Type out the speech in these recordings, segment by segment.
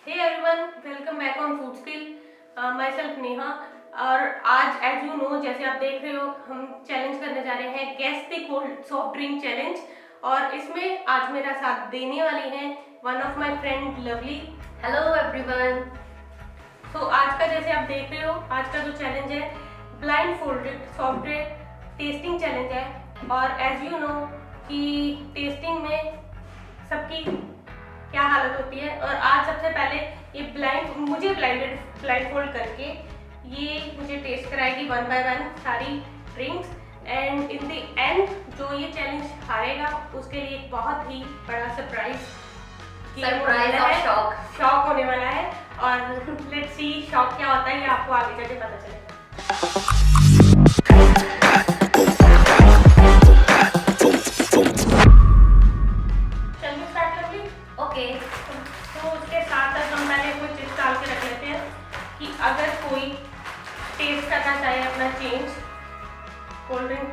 Hey everyone, welcome back on Food Skill. Myself Neha और आज as you know जैसे आप देख रहे हो हम चैलेंज करने जा रहे हैं guess the cold soft drink challenge और इसमें आज मेरा साथ देने वाली हैं one of my friend Lovely. Hello everyone. तो आज का जैसे आप देख रहे हो आज का जो चैलेंज है blind folded soft drink testing challenge है और एज यू नो कि टेस्टिंग में सबकी क्या हालत होती है और आज सबसे पहले ये मुझे ब्लाइंड फोल्ड करके ये मुझे टेस्ट कराएगी वन बाय वन सारी drinks and in the end जो ये चैलेंज हारेगा उसके लिए एक बहुत ही बड़ा सरप्राइज और शॉक होने वाला है और लेट्स सी शॉक क्या होता है ये आपको आगे जाके पता चलेगा। ओके तो उसके साथ हम पहले कुछ टिप्स डाल के रख लेते हैं कि अगर कोई टेस्ट करना चाहे अपना change cold drink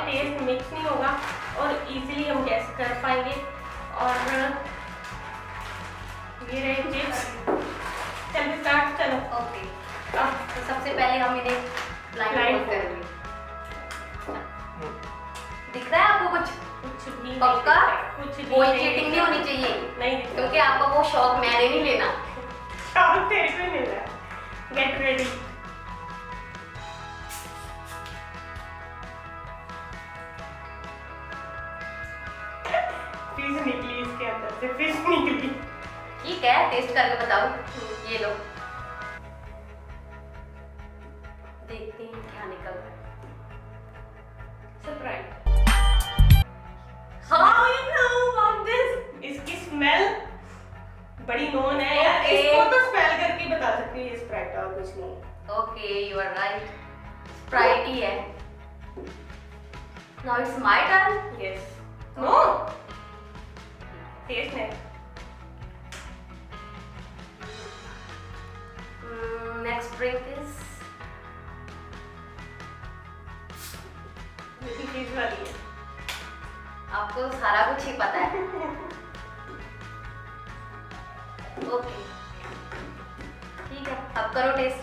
test mix नहीं होगा और इजीली हम गैस कर पाएंगे। और ये रहे चिप्स। चलो स्टार्ट चलो। ओके तो सबसे पहले हम इन्हें ब्लाइंड करेंगे। दिख रहा है आपको कुछ भी पक्का? कुछ कोई चीटिंग नहीं होनी चाहिए नहीं क्योंकि आपका वो शौक मैंने नहीं लेना। शौक तेरे को नहीं लेना। Get ready. फिश निकली इसके अंदर से फिश निकली। ठीक है टेस्ट करके बताओ। ये लो देखते हैं क्या निकल रहा है। Surprise. How you know about this? इसकी स्मेल बड़ी नोन है यार। Okay. इसको तो स्मेल करके बता सकती हूँ ये स्प्राइट और कुछ नहीं। Okay you are right Sprite ही है। Now it's my turn. Yes no test है। नेक्स्ट ड्रिंक इज ये चीज वाली है। आपको सारा कुछ ही पता है। ओके ठीक है अब करो टेस्ट।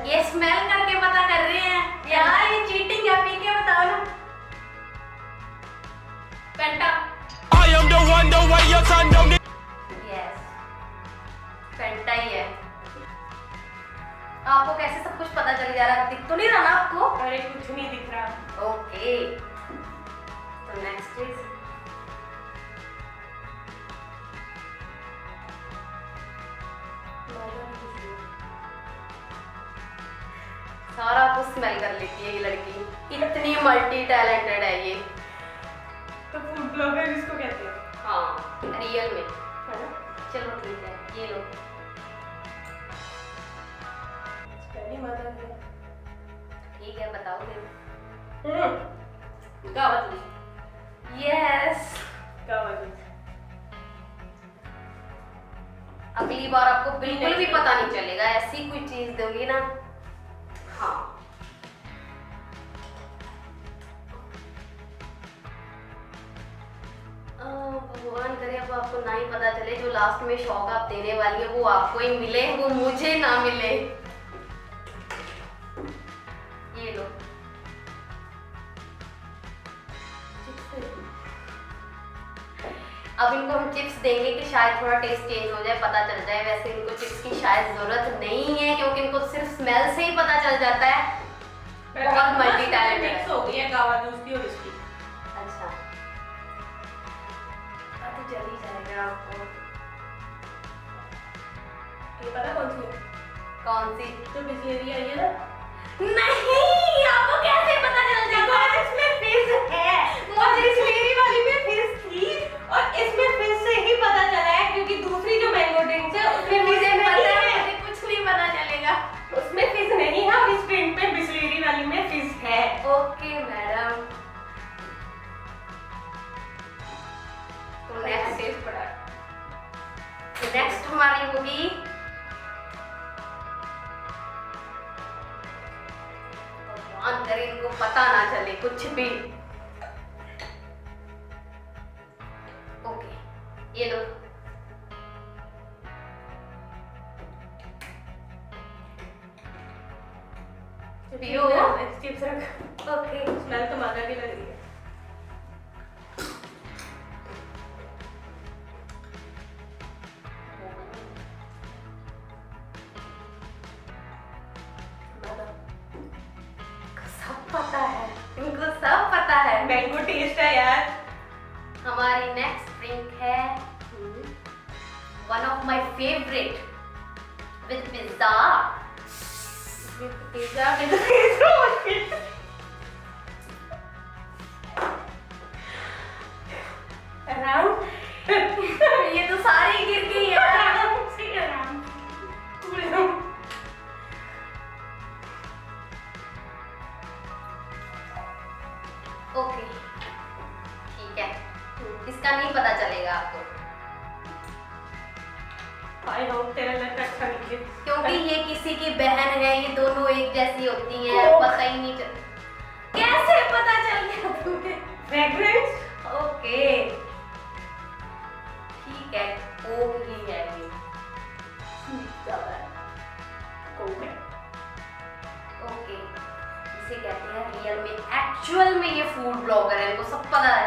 ये स्मेल करके पता कर रहे हैं यार ये चीटिंग है। पी के बताओ ना। पेंटा। I am the one, the way your son don't need. Yes Fanta ही है। आपको कैसे सब कुछ पता चल जा रहा है? दिख तो नहीं रहा ना आपको? अरे कुछ नहीं दिख रहा। ओके तो नेक्स्ट इज सारा कुछ स्मेल कर लेती है ये लड़की। इतनी मल्टी टैलेंटेड है ये। तो फूड ब्लॉगर इसको कहते हैं। हाँ रियल में। है ना? चलो ठीक है ये लो। पहली मदद है। ठीक है बताओगे? गावा जूस। यस गावा जूस। अगली बार आपको बिल्कुल भी पता नहीं चलेगा। ऐसी कोई चीज दोगी ना। हाँ भगवान करे अब आपको ना ही पता चले। जो लास्ट में शौक आप देने वाली है वो आपको ही मिले वो मुझे ना मिले। ये लो अब इनको हम चिप्स देंगे कि शायद थोड़ा टेस्ट चेंज हो जाए पता चल जाए। वैसे इनको चिप्स की शायद जरूरत नहीं है क्योंकि इनको सिर्फ स्मेल से ही पता चल जाता है। बहुत मल्टी टैलेंटेड मिक्स हो गई है गावा जूस की और इसकी। अच्छा तो चल ही जाएगा आपको। ये पता कौन सी है? कौन सी? जो बिस्लेरी आई है ना। नहीं आपको कैसे पता चल जाएगा? इसमें फिश है और बिस्लेरी वाली में फिश थी और इसमें फिश से ही पता चला है क्योंकि दूसरी जो मैंगो ड्रिंक है उसमें मुझे फिश पता नहीं है है। मुझे कुछ नहीं पता चलेगा। उसमें फिश नहीं है और इस ड्रिंक में बिस्लेरी वाली में फिश है। ओके मैडम तो नेक्स्ट हमारी होगी भगवान करे इनको पता ना चले कुछ भी। ये लो। पियो। चिप्स रख। ओके। स्मेल तो मजा की लग रही है। सब पता है, इनको सब पता है। मैंगो टेस्ट है यार। हमारी नेक्स्ट ड्रिंक है one of my favourite with pizza. Pizza around ये तो सारी गिर गई है। ओके ठीक है, इसका नहीं पता चलेगा आपको आई होप तेरा लड़का अच्छा निकले, क्योंकि ये किसी की बहन है। ये दोनों एक जैसी होती हैं, पता ही नहीं चल। कैसे पता चल गया तुम्हें? फ्रेग्रेंस। ओके ठीक है, कोक ही है ये। ओके, इसे कहते हैं रियल में, एक्चुअल में ये फूड ब्लॉगर है, इनको सब पता है।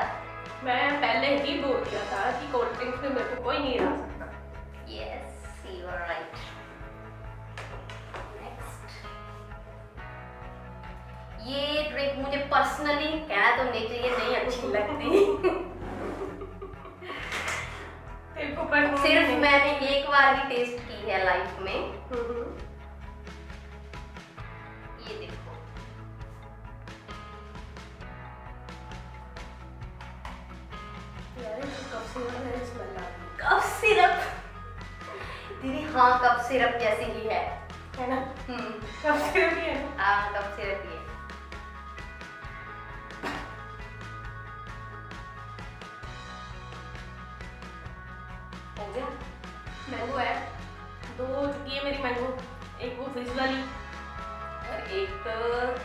मैं पहले ही बोल दिया था कि कोल्ड ड्रिंक्स में मेरे को कोई नहीं हरा सकता। Yes you are right. Next, ये ड्रिंक मुझे पर्सनली कहना तो नहीं चाहिए, नहीं अच्छी लगती। तेरे को personally सिर्फ नहीं। मैंने एक बार ही टेस्ट की है लाइफ में। ये देखो, यार ये कब से मेरे स्मेल आ रही कप सिरप। दीदी हाँ, कप सिरप जैसी ही है। है ना? कब से भी है ना? हाँ कप सिरप ही है। हो गया। मैंगो है, दो चुकी है मेरी मैंगो, एक वो फ्रिज वाली और एक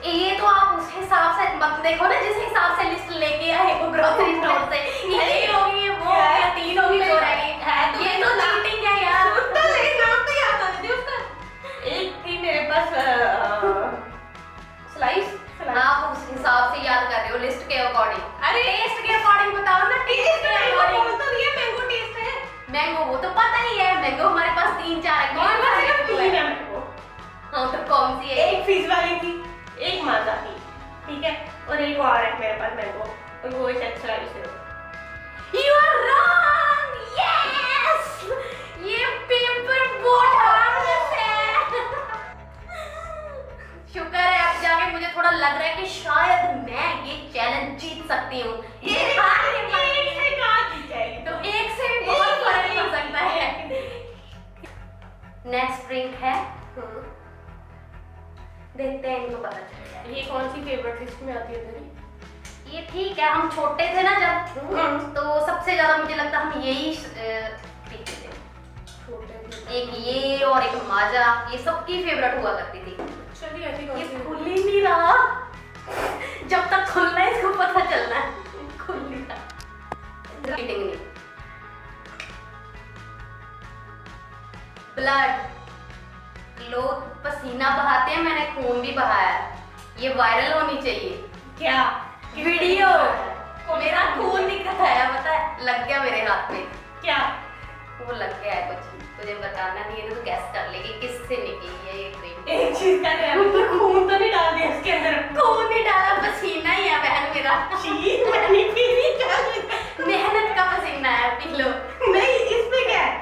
ये तो आप उस हिसाब से मत देखो ना, जिस हिसाब से लिस्ट लेके आए हो ग्रोसरी स्टोर से। ये होगी, वो हो गया, तीन होगी, जो रह गई। ये तो चीटिंग है यार। तो लेकिन नाम तो याद आ रही उसका। एक थी मेरे पास स्लाइस। आप उस हिसाब से याद कर रहे हो लिस्ट के अकॉर्डिंग। अरे टेस्ट के अकॉर्डिंग बताओ ना, टेस्ट के अकॉर्डिंग। तो ये मैंगो टेस्ट है। मैंगो वो तो पता ही है, मैंगो हमारे पास 3-4 है। कौन सा है? तीन है मैंगो। हाँ तो कौन सी है? एक फ्रिज वाली थी, एक माजा थी, ठीक है, और एक और है मेरे पास मैंगो, और वो एक स्लाइस है। You are wrong! Yes! ये पेपर बोट है। शुक्र है अब जाके मुझे थोड़ा लग रहा है कि शायद मैं ये चैलेंज जीत सकती हूँ। एक से कहाँ जीत जाएगी? तो एक से भी बहुत फर्क पड़ सकता है। नेक्स्ट ड्रिंक है, देखते हैं इनको पता चलेगा। ये कौन सी फेवरेट लिस्ट में आती है तेरी? ये ठीक है, हम छोटे थे ना जब, तो सबसे ज्यादा मुझे लगता हम यही पीते थे। एक ये और एक माजा, ये सबकी फेवरेट हुआ करती थी। चलिए ऐसी कौन ये सी? खुल ही नहीं रहा। जब तक खुलना है इसको पता चलना है। खुल नहीं रहा। रीडिंग नहीं। ब्लड, लोग पसीना बहाते हैं, मैंने खून भी बहाया है। ये वायरल होनी चाहिए। क्या? वीडियो, मेरा खून निकल आया, पता है, लग गया मेरे हाथ में। क्या? वो लग गया है कुछ, तुझे बताना नहीं है तो तू गैस कर लेगी किससे निकली है ये क्रीम। एक चीज का ध्यान रखो, खून तो नहीं डाल दिया इसके अंदर। खून नहीं डाला, पसीना ही है बहन मेरा। चीज नहीं पीनी चाहिए। मेहनत का पसीना है, पी लो। नहीं, इसमें क्या है?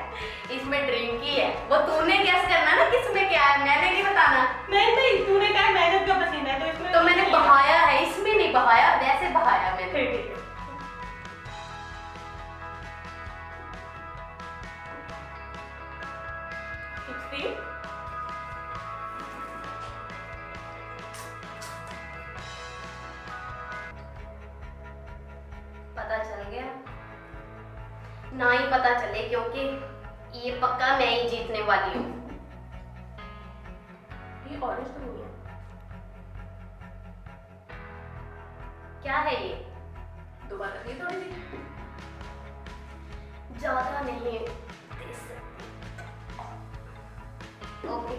इसमें ड्रिंक ही है। वो तूने गैस करना ना किसमें क्या है, मैंने नहीं बताना। नहीं, तूने कहा मेहनत का पसीना है, तो इसमें तो मैंने बहाया है, इसमें नहीं बहाया, वैसे बहाया मैंने। फिर ठीक है। पता चल गया ना, ही पता चले, क्योंकि ये पक्का मैं ही जीतने वाली हूँ। ये ऑरेंज तो नहीं है। क्या है ये? दोबारा दी थोड़ी सी। ज्यादा नहीं दे सकती। ओके,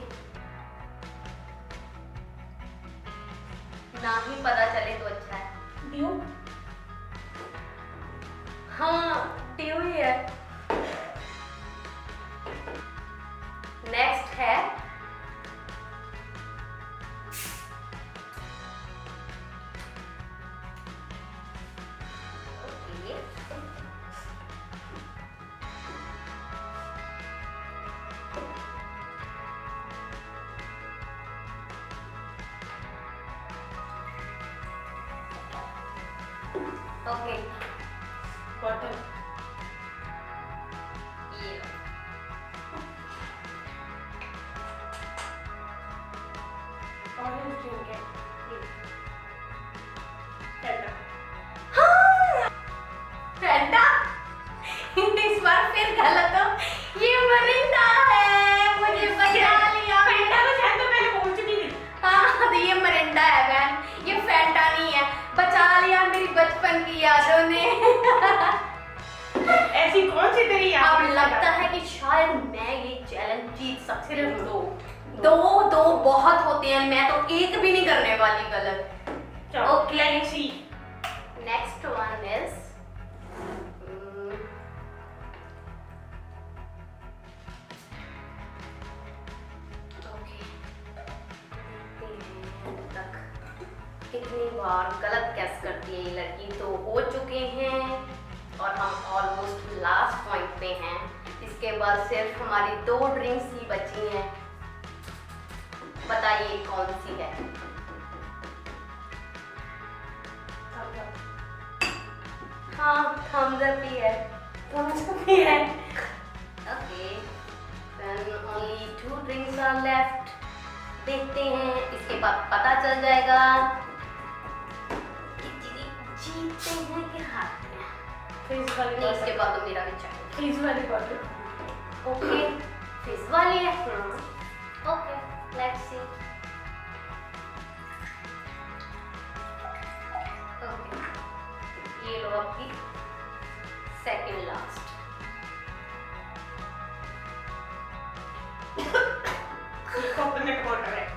ना ही पता चले तो अच्छा है। ड्यू? हाँ, ड्यू ही है। नेक्स्ट है ओके, ओके, बॉटल। ये ऑरेंज ड्रिंक है। फैंटा। फैंटा? इस बार फिर गलत हो। ये मरिंडा है, मुझे बचा लिया। फैंटा तो शायद मैं पहले बोल चुकी थी। हाँ, तो ये मरिंडा है बहन, ये फैंटा नहीं है। बचा लिया मेरी बचपन की यादों ने। ऐसी कौन सी तेरी याद अब है? लगता है कि शायद मैं ये चैलेंज जीत सकती सिर्फ हूँ। दो। दो बहुत होते हैं, मैं तो एक भी नहीं करने वाली गलत। चलो, Okay. let's see. Next one is कितनी बार गलत कैस करती है ये लड़की। तो हो चुके हैं और हम ऑलमोस्ट लास्ट पॉइंट पे हैं। इसके बाद सिर्फ हमारी 2 ड्रिंक्स ही बची हैं। बताइए कौन सी है? हाँ, थम्स अप ही है। है। Okay, then only 2 drinks are left. देखते हैं, इसके बाद पता चल जाएगा कि जीतते हैं कि हारते हैं। फ्रिज वाली नहीं, इसके बॉटल। बाद तो मेरा भी चाहिए। फ्रिज वाली बॉटल। ओके, फिश वाली है। Okay, let's see. ओके, ये लो आपकी सेकंड लास्ट। कोकोनट वाटर है।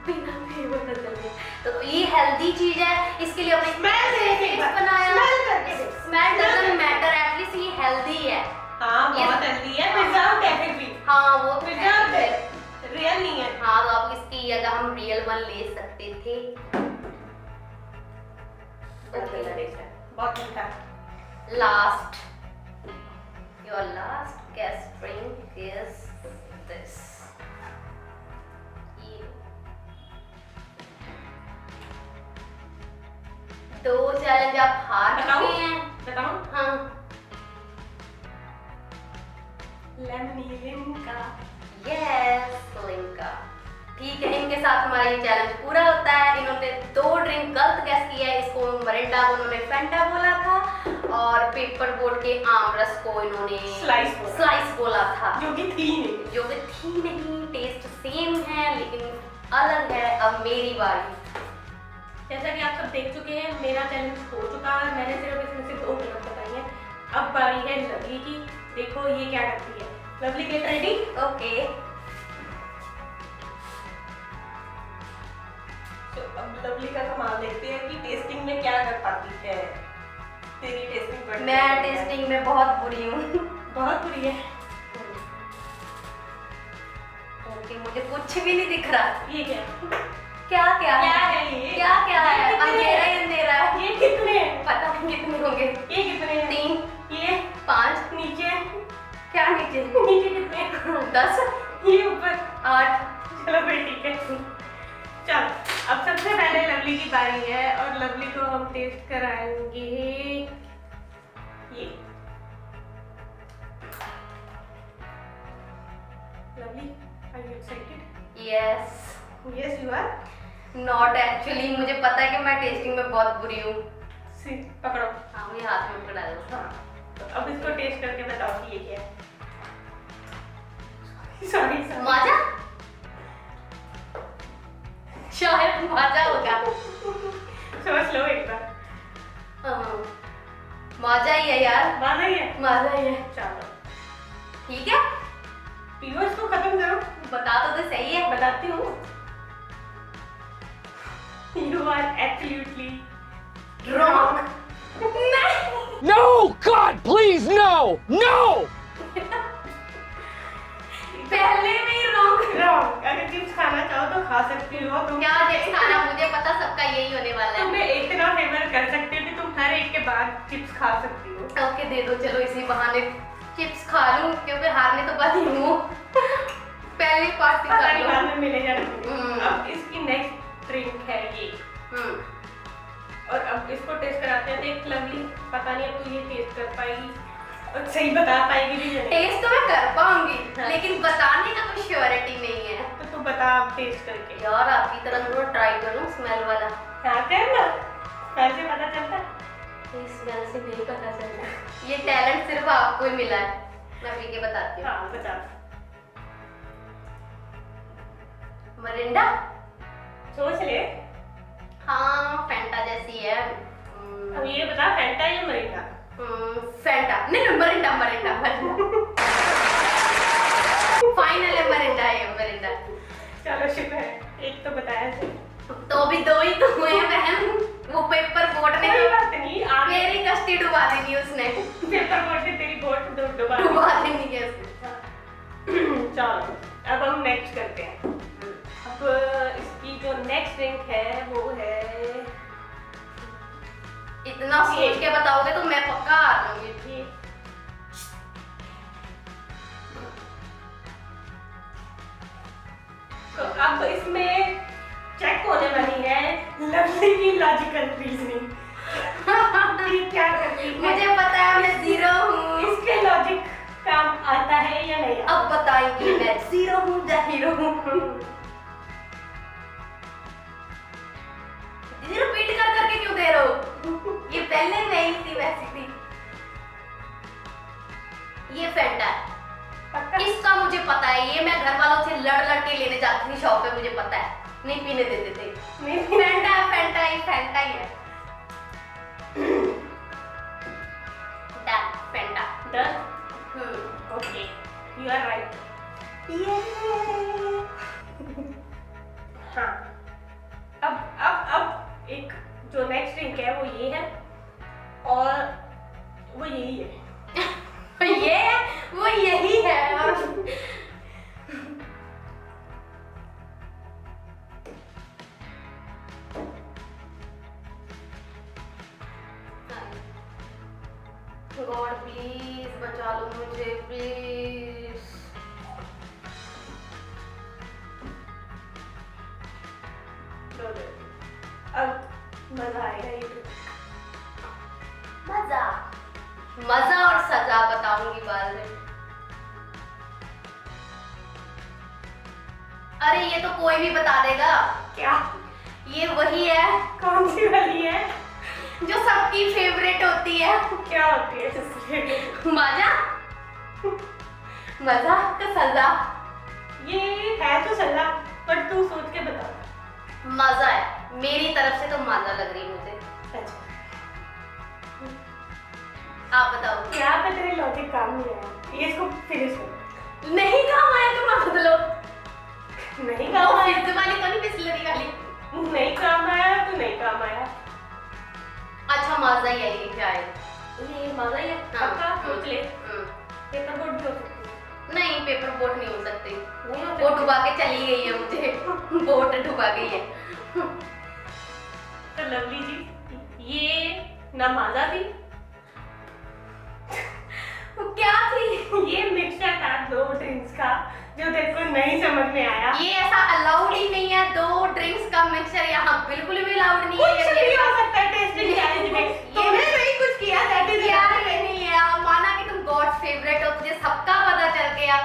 बिना भी पता चल गया। तो ये हेल्दी चीज है, इसके लिए अपने Smell से एक बार। बनाया। Smell करके देख। स्मेल डजंट मैटर, एटलीस्ट ये हेल्दी है। हाँ, ये- बहुत हेल्दी है। प्रिजर्व्ड है फिर भी। हाँ, वो तो प्रिजर्व्ड है। है। रियल नहीं है। हाँ, तो आप इसकी अगर हम रियल वन ले सकते थे। ओके, बहुत मीठा। Last, your last guess drink is this. दो चैलेंज आप हार बताओ? चुके हैं। बताऊं? हाँ, लेमन लिम्का। Yes, Limca. ठीक है, इनके साथ हमारा ये चैलेंज पूरा होता है। इन्होंने 2 ड्रिंक गलत गैस किया है। इसको मरिंडा को उन्होंने फैंटा बोला था और पेपर बोर्ड के आमरस को इन्होंने स्लाइस बोला था, जो कि थी नहीं। जो कि थी नहीं। टेस्ट सेम है लेकिन अलग है। अब मेरी बारी। जैसा कि आप सब देख चुके हैं, मेरा चैलेंज हो चुका है। मैंने सिर्फ इसमें से 2 गलत बताई हैं। अब बारी है लवली की। देखो ये क्या करती है। Lovely get ready. ओके, तो अब लवली का कमाल देखते हैं कि टेस्टिंग में क्या कर पाती है। तेरी टेस्टिंग बड़ी मैं है। टेस्टिंग में बहुत बुरी हूँ। बहुत बुरी है। ओके, मुझे कुछ भी नहीं दिख रहा। ये क्या? क्या क्या क्या है? है ये? क्या क्या है? ये कितने अंधेरा हैं? ही अंधेरा है। ये कितने हैं? पता नहीं कितने होंगे। ये कितने हैं? 3, ये 5, नीचे। क्या नीचे? नीचे कितने हैं? 10, ये ऊपर। 8। चलो फिर ठीक है। चल, अब सबसे पहले लवली की बारी है और लवली को हम टेस्ट कराएंगे ये। Lovely, are you excited? Yes, yes you are. Not actually. मुझे पता है कि मैं टेस्टिंग में बहुत बुरी हूँ। सी पकड़ो। हाँ, मेरे हाथ में पकड़ा दो। हाँ, तो अब इसको टेस्ट करके बताओ कि ये क्या है। Sorry sorry. माजा? शायद माजा होगा। सोच लो एक बार। मजा ही है यार, मजा ही है। मजा ही है। चलो ठीक है, पियो, इसको खत्म करो। बता तो सही है। बताती हूँ। You are absolutely Wrong. No! God, please, no! No! पहले में ही wrong. wrong। अगर चिप्स खाना चाहो तो खा सकती हो तुम। क्या चिप्स खाना, मुझे पता सबका यही होने वाला है। तुम्हें इतना फेवर कर सकती हो कि तुम हर एक के बाद चिप्स खा सकती हो। ओके दे दो, चलो इसी बहाने चिप्स खा लूं, क्योंकि हारने तो बस ही हूँ। पहली पार्टी पता कर नहीं लो। बाद में मिलेगा नहीं। अब इसकी नेक्स्ट ड्रिंक है ये, और अब इसको टेस्ट कराते हैं। देख लवली, पता नहीं अब तू ये टेस्ट कर पाएगी और सही बता पाएगी भी नहीं। टेस्ट तो मैं कर पाऊंगी, हाँ। लेकिन बताने का कोई श्योरिटी नहीं है। तो तू बता अब टेस्ट करके। यार आपकी तरह थोड़ा ट्राई करूं स्मेल वाला। हाँ करना, कैसे पता चलता है? इस स्मेल से नहीं पता चलता। ये टैलेंट सिर्फ आपको ही मिला है। मैं पी के बताती हूँ। हाँ बता। मरिंडा? सोच ले। हाँ फैंटा जैसी है। अब ये बता, फैंटा या मरिंडा? फैंटा नहीं, मरिंडा मरिंडा मरिंडा। फाइनल है मरिंडा, है मरिंडा। चलो शुक्र है, एक तो बताया सही। तो अभी दो ही तो हुए हैं बहन। वो पेपर बोट ने कोई बात नहीं, आगे मेरी कश्ती डुबा देनी उसने। पेपर बोर्ड ने तेरी बोट डुबा दी। डुबा देनी है उसने। चलो अब हम नेक्स्ट करते हैं। अब इसकी जो नेक्स्ट ड्रिंक है वो है, इतना सोच के बताओगे तो मैं पक्का आ जाऊंगी। ये तो अब इसमें चेक होने वाली है लवली की लॉजिकल रीजनिंग। क्या करती है? मुझे पता है मैं जीरो हूँ। इसके लॉजिक काम आता है या नहीं? अब बताएंगे मैं जीरो हूँ या हीरो हूँ। दीदी रिपीट कर करके क्यों दे रहे हो? ये पहले मैं ही थी, वैसी थी। ये फैंटा है, पक्का? इसका मुझे पता है। ये मैं घर वालों से लड़ लड़ के लेने जाती थी शॉप पे, मुझे पता है। नहीं पीने देते थे। नहीं फैंटा है, फैंटा ही है। Done, Fanta. Done. Okay, you are right. हाँ, अब एक जो नेक्स्ट ड्रिंक है वो ये है, और वो यही है। ये है, वो यही है। और गॉड प्लीज बचा लो मुझे, प्लीज। अब मजा आएगा ये। मजा मजा और सजा बताऊंगी बाद में। अरे ये तो कोई भी बता देगा। क्या? ये वही है कौन सी वाली है? जो सबकी फेवरेट होती है। क्या होती है सबसे? मजा, मजा का सजा। ये है तो सजा, पर तू सोच के बता। मजा है, मेरी तरफ से तो मजा लग रही है मुझे। अच्छा, आप बताओ। क्या था, तेरे लॉजिक काम नहीं आया। ये इसको फिनिश कर। नहीं काम आया तो मत बदलो। नहीं काम आया फिर वाली तो नहीं, बिस्लरी वाली। नहीं काम आया तो नहीं काम आया। अच्छा मजा ही है ये शायद। ये मजा ही है। हाँ। पक्का सोच ले। हम्म। पेपर बोर्ड भी हो सकती है। नहीं पेपर बोट नहीं हो सकती। नहीं हो वो सकती। डुबा के चली गई है मुझे। बोट डुबा गई है। तो लवली जी, ये ना माजा थी, क्या थी? ये मिक्सचर था दो ड्रिंक्स का, जो तेरे को नहीं समझ में आया। ये ऐसा अलाउड ही नहीं है। दो ड्रिंक्स का मिक्सचर यहाँ बिल्कुल भी अलाउड नहीं है। कुछ भी हो सकता है टेस्टिंग चैलेंज में। तुमने नहीं कुछ किया, दैट इज यार ये नहीं है। आप माना कि तुम गॉड फेवरेट हो, तुझे सबका पता चल गया,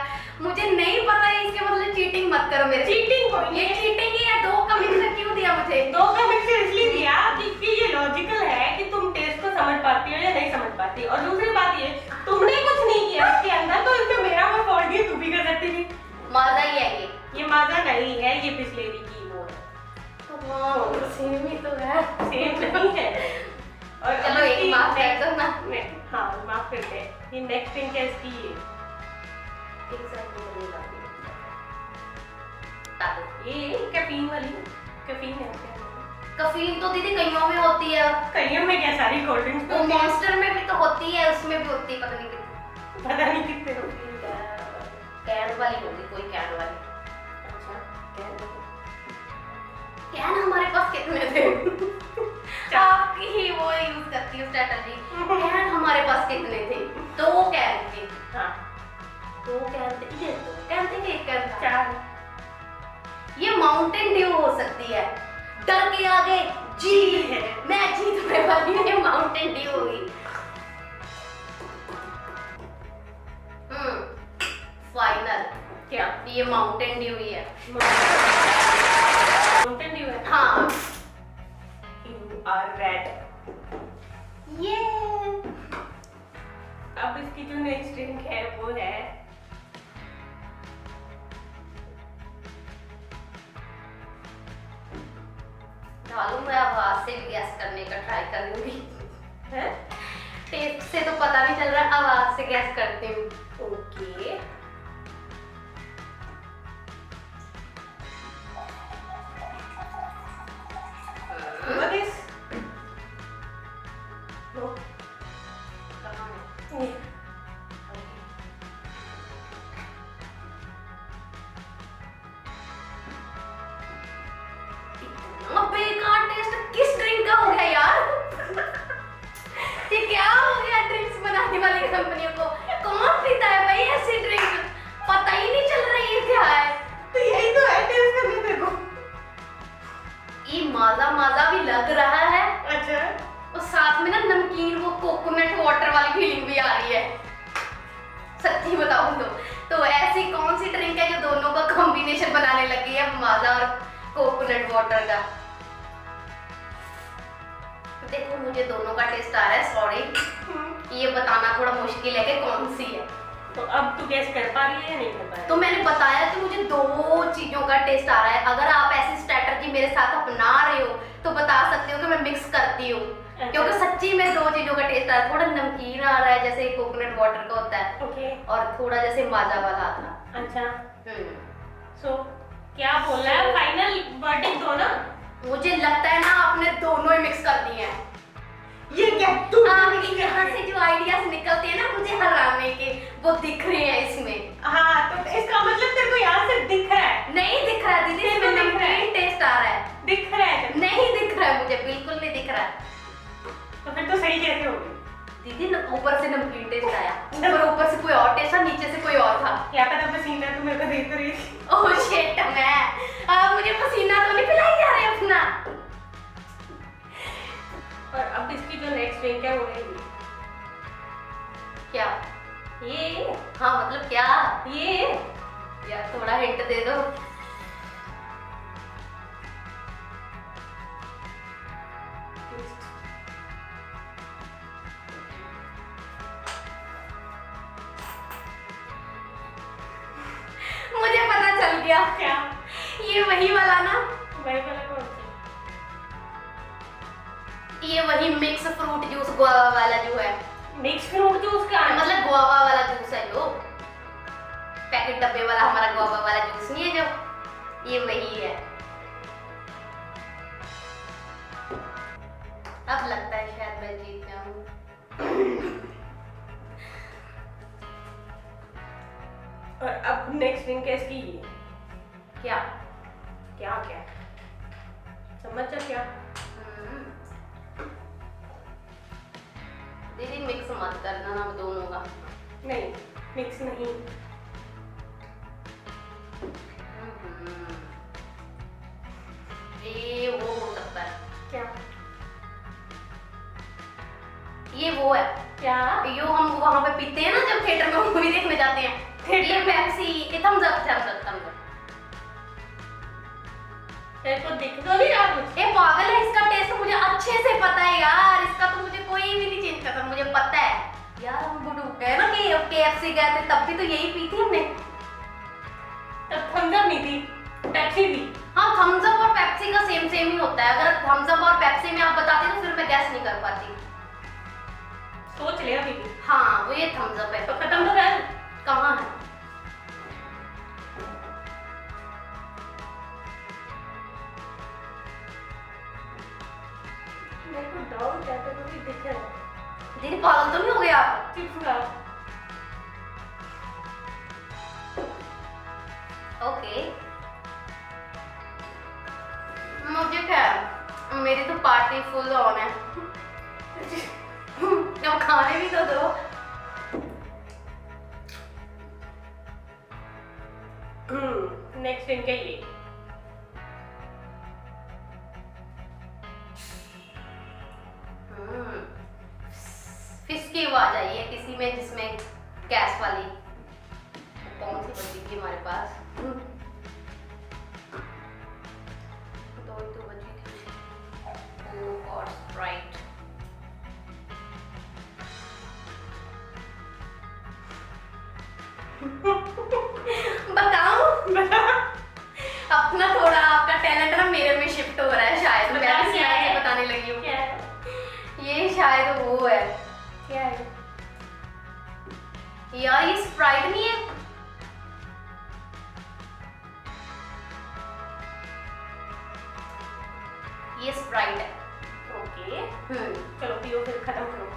मुझे नहीं पता है, इसके मतलब चीटिंग मत करो मेरे। चीटिंग कोई ये नहीं। चीटिंग ही है। दो का मिक्सचर क्यों दिया मुझे? दो का मिक्सचर इसलिए दिया क्योंकि ये लॉजिकल है कि तुम टेस्ट को समझ पाती हो या नहीं समझ पाती। और दूसरी बात ये, तुमने कुछ नहीं किया इसके अंदर, तो इसमें मेरा वो फॉल्ट है, तू भी कर सकती थी। मजा ही है ये मजा नहीं है, ये बिस्लेरी की वो है। सेम ही तो है। सेम नहीं है। और चलो एक माफ कर दो ना। हाँ माफ करते हैं। ये नेक्स्ट ड्रिंक है इसकी ये। एक सेकंड में नहीं लाती। ये कैफीन वाली कैफीन है क्या? कफीन तो दीदी कईयों में होती है, कईयों में क्या सारी कोल्ड ड्रिंक्स वो मॉन्स्टर में भी तो होती है, उसमें भी होती है, पता नहीं कितनी। पता नहीं कितने होती है। कैन वाली होगी, कोई कैन वाली। अच्छा कैन हमारे पास कितने थे? आपकी ही वो यूज करती हूँ स्ट्रेटजी। कैन हमारे पास कितने थे? 2 कैन थे। हाँ 2 कैन थे, ये 2 कैन थे, एक कैन था। 4। ये माउंटेन ड्यू हो सकती है। डर के आगे जीत है, मैं जीतने वाली हूँ, ये माउंटेन ड्यू होगी। फाइनल क्या? ये माउंटेन ड्यू ही है। माउंटेन ड्यू है। हाँ यू आर रेड। ये अब इसकी जो नेक्स्ट ड्रिंक है वो है डालू, मैं आवाज से भी गैस करने का ट्राई करूंगी। हैं? टेस्ट से तो पता नहीं चल रहा, आवाज से गैस करती हूँ। ओके what is no ये इतना बेकार टेस्ट किस ड्रिंक का हो गया यार? ये क्या हो गया ड्रिंक्स बनाने वाली कंपनियों को? कौन पीता है भाई ऐसी ड्रिंक? पता ही नहीं चल रहा ये क्या है। तो यही तो है टेस्ट करने देखो। ये माजा माजा भी लग रहा है अच्छा और साथ में ना नमकीन वो कोकोनट वाटर वाली फीलिंग भी आ रही है। सच्ची बताऊं तो ऐसी कौन सी ड्रिंक है जो दोनों का कॉम्बिनेशन बनाने लगी है, माजा और कोकोनट वाटर का? देखो मुझे दोनों का टेस्ट आ रहा है, सॉरी ये बताना थोड़ा मुश्किल है कि कौन सी है। तो अब तू गैस कर पा रही है या नहीं कर पा रही? तो मैंने बताया कि मुझे 2 चीजों का टेस्ट आ रहा है। अगर आप ऐसी स्ट्रेटजी मेरे साथ अपना रहे हो तो बता सकते हो कि मैं मिक्स करती हूँ। अच्छा। क्योंकि सच्ची में 2 चीजों का टेस्ट आ रहा है, थोड़ा नमकीन आ रहा है जैसे कोकोनट वाटर का होता है, ओके और थोड़ा जैसे माजा वाला था। अच्छा सो क्या बोलना है? फाइनल वर्डिक्ट दो ना। मुझे लगता है ना आपने दोनों ही मिक्स कर दिए हैं। ये क्या तू आपके यहाँ से जो आइडियाज निकलते हैं ना मुझे हराने के, वो दिख रहे हैं इसमें। हाँ तो इसका मतलब तेरे को यहाँ से दिख रहा है? नहीं दिख रहा है दीदी, तेरे को इसमें दिख रहा है? नमकीन टेस्ट आ रहा है। दिख रहा है? नहीं दिख रहा है, मुझे बिल्कुल नहीं दिख रहा है। तो फिर तो सही कैसे होगी? दीदी ऊपर से नमकीन टेस्ट आया, ऊपर से कोई और टेस्ट था, नीचे से कोई और था। क्या पता पसीना तू मेरे को देख तो रही थी। ओह शिट, मुझे पसीना तो नहीं पिलाई जा रहा है अपना। और अब इसकी जो नेक्स्ट ड्रिंक है वो है ये। क्या? ये हाँ मतलब क्या? ये यार थोड़ा हिंट दे दो। मुझे पता चल गया। क्या? ये वही वाला ना, वही वाला कौन सा? ये वही मिक्स फ्रूट जूस गुआवा वाला जो है, मिक्स फ्रूट जूस का मतलब गुआवा वाला जूस है जो पैकेट डब्बे वाला, हमारा गुआवा वाला जूस नहीं है जो, ये वही है। अब लगता है शायद मैं जीत जाऊं। और अब नेक्स्ट ड्रिंक है इसकी ये। क्या? क्या क्या समझ जा क्या? दीदी मिक्स मत करना ना दोनों का। नहीं मिक्स नहीं। ये वो हो सकता है। क्या? ये वो है क्या? यो हम वहां पे पीते हैं ना जब थिएटर में मूवी देखने जाते हैं। ये पेप्सी, ये थम्स अप। तेरे को दिख तो नहीं रहा कुछ? ये पागल है, इसका टेस्ट मुझे अच्छे से पता है यार, इसका तो मुझे कोई भी नहीं चेंज करता, मुझे पता है यार। हम बुडू गए ना कि KFC गए थे तब भी तो यही पी थी हमने। तब थम्स अप नहीं थी, पेप्सी थी। हाँ थम्स अप और पेप्सी का सेम सेम ही होता है। अगर थम्स अप और पेप्सी में आप बताते तो फिर मैं गैस नहीं कर पाती। सोच ले अभी भी। हाँ वो ये थम्स अप है। तो खत्म तो कर। कहाँ है? मेरे को डाउट है तो मुझे दिख रहा है। दीदी पागल तो नहीं हो गया आप? चिप्स खा। ओके मुझे क्या, मेरी तो पार्टी फुल ऑन है। अब खाने भी तो दो। नेक्स्ट इनका ये। फिश की आवाज आई है किसी में जिसमें गैस वाली। कौन सी बची थी हमारे पास? दो ही तो बची थी, कोक और स्प्राइट। बताऊं? अपना थोड़ा आपका टैलेंट ना मेरे में शिफ्ट हो रहा है शायद। मैं बता भी क्या शायद है? से बताने लगी हूँ। क्या है? ये शायद वो है क्या है? यार, ये स्प्राइट नहीं है। ये स्प्राइट है। ओके हम्म, चलो पियो फिर, खत्म करो।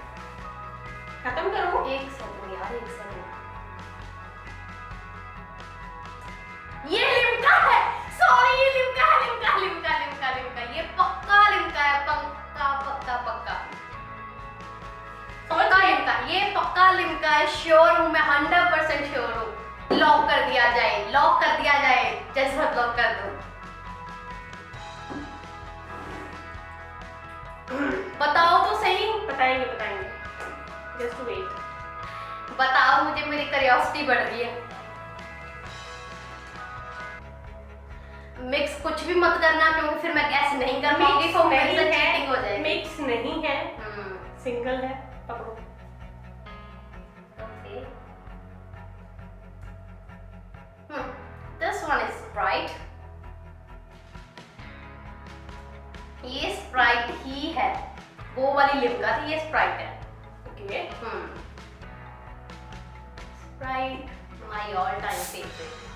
खत्म करो। एक सेकंड यार, एक सेकंड। ये लिम्का है। सॉरी, ये लिम्का है। लिम्का लिम्का लिम्का लिम्का, ये पक्का लिम्का है। पक्का पक्का पक्का पक्का लिम्का, ये पक्का लिम्का है। श्योर हूँ मैं, 100% श्योर हूँ। लॉक कर दिया जाए, लॉक कर दिया जाए। जैसे लॉक कर दो। बताओ तो सही। बताएंगे बताएंगे, जस्ट वेट। बताओ, मुझे मेरी क्यूरियोसिटी बढ़ रही है। मिक्स कुछ भी मत करना, क्योंकि फिर मैं गैस नहीं कर पाऊंगी, तो मेरे से चीटिंग हो जाएगी। मिक्स नहीं है, सिंगल है। पकड़ो। Okay, this one is Sprite. ये स्प्राइट ही है। वो वाली लिम्का थी, ये स्प्राइट है। Okay Sprite my all time favourite.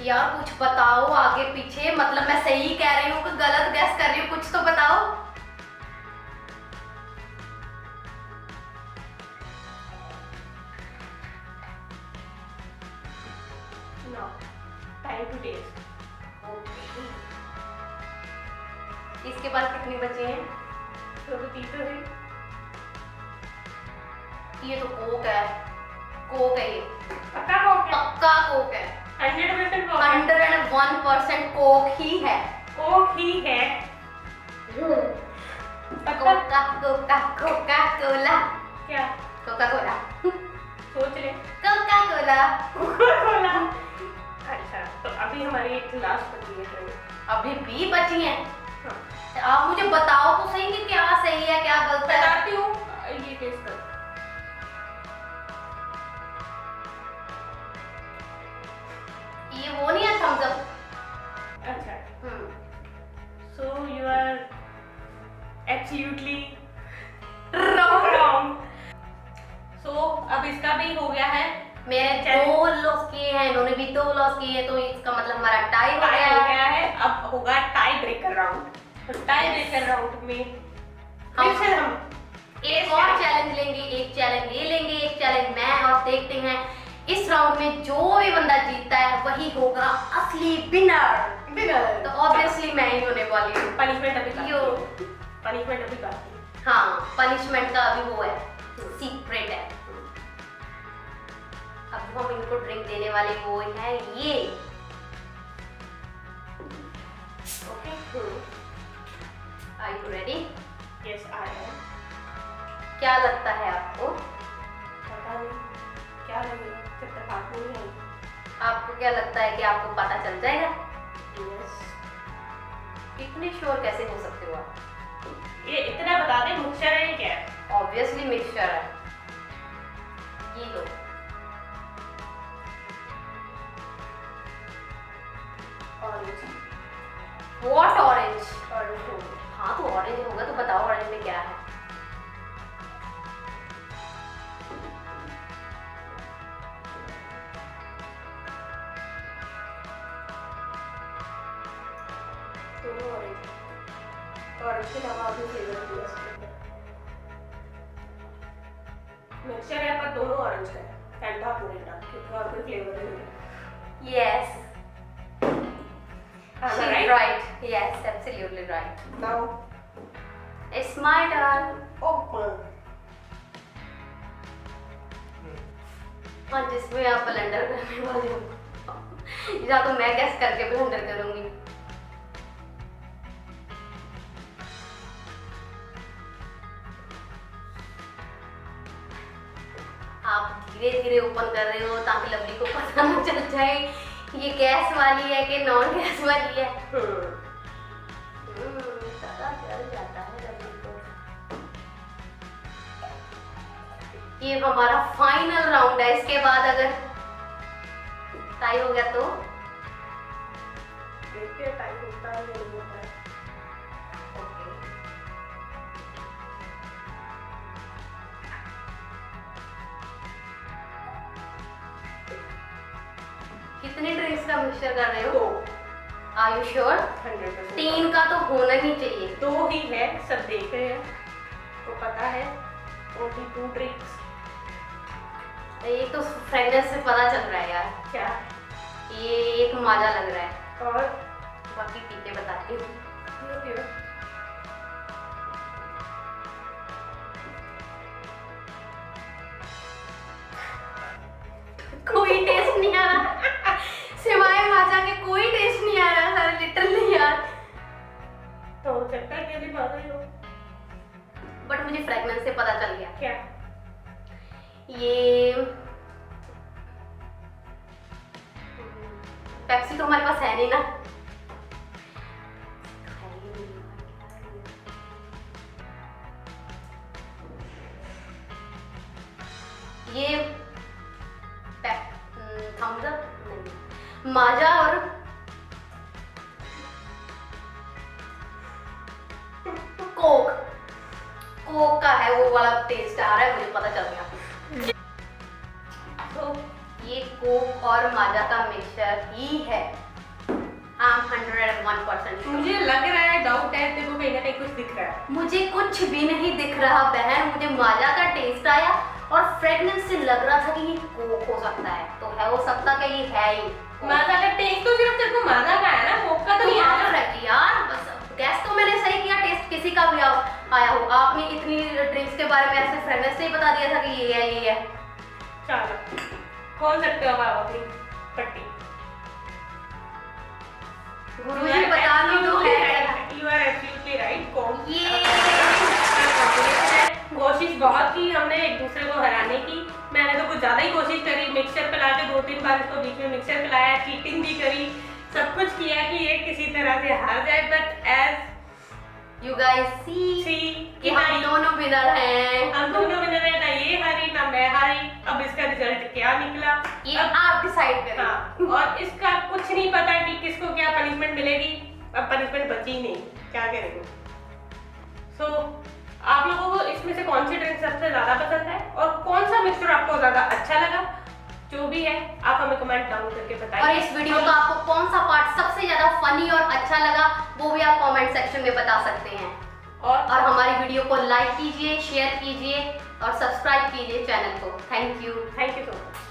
यार कुछ बताओ आगे पीछे, मतलब मैं सही कह रही हूँ कि गलत गैस कर रही हूँ, कुछ तो बताओ। No time to test. Okay, इसके बाद कितनी बची हैं? तो तीसरा है। ये तो कोक है। कोक है ये, पक्का कोक है? पक्का कोक है। 100% कोक है। 101% कोक ही है। कोक ही है। पक्का? Coca Coca Coca Cola. क्या? Coca Cola. सोच ले। Coca Cola. कोला। अच्छा, तो अभी हमारी एक लास्ट बची है ड्रिंक। अभी भी बची हैं। हाँ। आप मुझे बताओ तो सही कि क्या सही है क्या गलत है। बताती हूँ, ये टेस्ट कर। ये वो नहीं है थम्स अप। अच्छा, so you are absolutely wrong. So अब इसका भी हो गया है। मेरे चल। 2 लॉस किए हैं, इन्होंने भी 2 लॉस किए हैं, तो इसका मतलब हमारा टाई हो टाई गया हो है। गया है। अब होगा टाई ब्रेकर राउंड। तो टाई ब्रेकर राउंड में हम- फिर से हम एक और चैलेंज लेंगे, एक चैलेंज ये लेंगे, एक चैलेंज मैं, और देखते हैं इस राउंड में जो भी बंदा जीतता है वही होगा असली विनर। तो ऑब्वियसली मैं ही होने वाली हूँ। पनिशमेंट अभी यो। पनिशमेंट अभी बाकी। हाँ, पनिशमेंट का अभी वो है, सीक्रेट है। अब हम इनको ड्रिंक देने वाले वो है ये। Okay, are you ready? Yes I am. क्या लगता है आपको? पता नहीं क्या लगेगा, जब तक हाथ में नहीं आई। आपको क्या लगता है कि आपको पता चल जाएगा? यस। इतने श्योर कैसे हो सकते हो आप? ये इतना बता दे, मिक्सचर है ये क्या है? ऑब्वियसली मिक्सचर है। ये लो। ऑरेंज। What orange? ऑरेंज हो गया। हाँ तो ऑरेंज हो अलावा भी फ्लेवर है इसके अंदर। मिक्सचर है पर दोनों ऑरेंज का है, फैंटा और मिरिंडा, क्योंकि और कोई फ्लेवर नहीं है। Yes, Am I she's right? right. Yes, absolutely right. Now It's my turn. open. और जिसमें आप ब्लेंडर करने वाले हो, या तो मैं गैस करके ब्लेंडर करूंगी। आप धीरे धीरे ओपन कर रहे हो ताकि लवली को पता न चल जाए ये गैस वाली है कि नॉन गैस वाली है। पता चल जाता है लवली को। ये हमारा फाइनल राउंड है, इसके बाद अगर टाई हो गया तो देखते हैं टाइम होता है या नहीं होता है। ओके। कितने ड्रिंक्स का मिक्सचर कर रहे हो? तो आर यू श्योर? 100% 3 का तो होना ही चाहिए। 2 ही है, सब देख रहे हैं तो पता है। Only 2 drinks. ये तो फ्रेगनेंस से पता चल रहा है यार। क्या? ये एक माजा लग रहा है, और बाकी पी के बताती हूँ। ये क्यों? कोई टेस्ट नहीं आ रहा सिवाय माजा के, कोई टेस्ट नहीं आ रहा सर, लिटरली यार। तो हो सकता है कि अभी भाग रही हो। बट मुझे फ्रेगनेंस से पता चल गया। क्या? ये पेप्सी तो हमारे पास है नहीं ना। ये थम्स अप नहीं, माजा और कोक, कोक का है वो वाला टेस्ट आ रहा है, मुझे पता चल गया। तो ये कोक और माजा का मिक्सचर ही है। I'm 101% sure। मुझे लग रहा है, डाउट है, तेरे को कहीं ना कहीं कुछ दिख रहा है। मुझे कुछ भी नहीं दिख रहा बहन, मुझे माजा का टेस्ट आया और फ्रेगनेंस से लग रहा था कि ये कोक हो सकता है, तो है हो सकता कि ये है ही। माजा का टेस्ट तो सिर्फ तेरे को माजा का है ना, कोक का तो नहीं याद आया। रखिए यार, बस गैस तो मैंने सही किया, टेस्ट किसी का भी आया हो। आपने इतनी ड्रिंक्स के बारे में ऐसे फ्रेगनेंस से ही बता दिया था कि ये है, ये है। चलो खोल सकते हो आप अपनी पट्टी। गुरुजी बता दी तो है। You are absolutely right। Coke ये कोशिश बहुत की हमने एक दूसरे को हराने की। मैंने तो कुछ ज्यादा ही कोशिश करी, मिक्सचर पिला के 2-3 बार इसको बीच में मिक्सचर पिलाया, चीटिंग भी करी, सब कुछ किया कि ये किसी तरह से हार जाए। बट एज यू गाइस सी कि हम दोनों विनर हैं। हम दोनों विनर हैं, ना ये हारी ना मैं हारी। अब इसका रिजल्ट क्या निकला ये अब आप डिसाइड करें। हाँ, और इसका कुछ नहीं पता कि किसको क्या पनिशमेंट मिलेगी। अब पनिशमेंट बची ही नहीं, क्या करेंगे। सो आप लोगों को इसमें से कौन सी ड्रिंक सबसे ज्यादा पसंद है और कौन सा मिक्सचर आपको ज्यादा अच्छा लगा, जो भी है आप हमें कमेंट डाउन करके बताइए। और इस वीडियो का आपको कौन सा पार्ट सबसे ज्यादा फनी और अच्छा लगा वो भी आप कमेंट सेक्शन में बता सकते हैं। और हमारी वीडियो को लाइक कीजिए, शेयर कीजिए और सब्सक्राइब कीजिए चैनल को। Thank you so much.